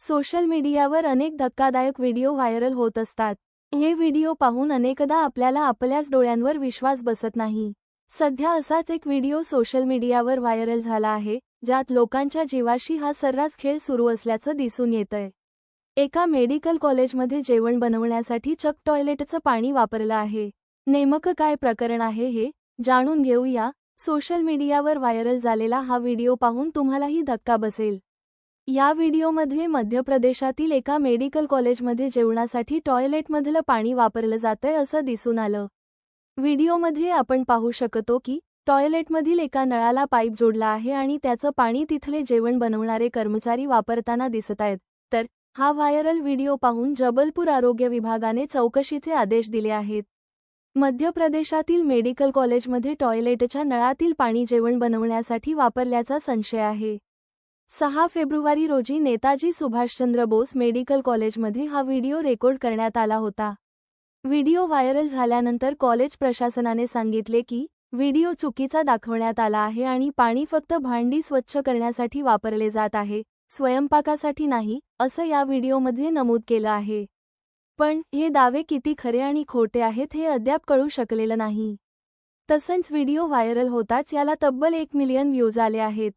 Social मीडियावर अनेक धक्कादायक व्हिडिओ व्हायरल होत असतात. हे व्हिडिओ पाहून अनेकदा आपल्याला आपल्याच डोळ्यांवर विश्वास बसत नाही. सध्या असाच एक व्हिडिओ सोशल मीडियावर व्हायरल झाला आहे, ज्यात लोकांच्या जीवाशी हा सर्रास खेळ सुरू असल्याचं दिसून येतंय. एका मेडिकल कॉलेजमध्ये जेवण बनवण्यासाठी चक्क टॉयलेटचं पाणी वापरलं आहे. नेमकं काय प्रकरण आहे हे जाणून घेऊया. सोशल मीडियावर व्हायरल झालेला हा व्हिडिओ पाहून तुम्हालाही धक्का बसेल. या व्हिडिओमध्ये मध्य प्रदेशातील एका मेडिकल कॉलेजमध्ये जेवणासाठी टॉयलेटमधलं पाणी वापरलं जातंय असं दिसून आलं. व्हिडिओमध्ये आपण पाहू शकतो की टॉयलेटमधील एका नळाला पाईप जोडला आहे आणि त्याचं पाणी तिथले जेवण बनवणारे कर्मचारी वापरताना दिसत आहेत. तर हा व्हायरल व्हिडिओ पाहून जबलपूर आरोग्य विभागाने चौकशीचे आदेश दिले आहेत. मध्य प्रदेशातील मेडिकल कॉलेजमध्ये टॉयलेटच्या नळातील पाणी जेवण बनवण्यासाठी वापरल्याचा संशय आहे. 6 फेब्रुवारी रोजी नेताजी सुभाषचंद्र बोस मेडिकल कॉलेजमध्ये हा व्हिडिओ रेकॉर्ड करण्यात आला होता. व्हिडिओ व्हायरल झाल्यानंतर कॉलेज प्रशासनाने सांगितले की व्हिडिओ चुकीचा दाखवण्यात आला आहे आणि पाणी फक्त भांडी स्वच्छ करण्यासाठी वापरले जात आहे, स्वयंपाकासाठी नाही, असं या व्हिडिओमध्ये नमूद केलं आहे. पण हे दावे किती खरे आणि खोटे आहेत हे अद्याप कळू शकलेलं नाही. तसंच व्हिडिओ व्हायरल होताच याला तब्बल 1 मिलियन व्ह्यूज आले आहेत.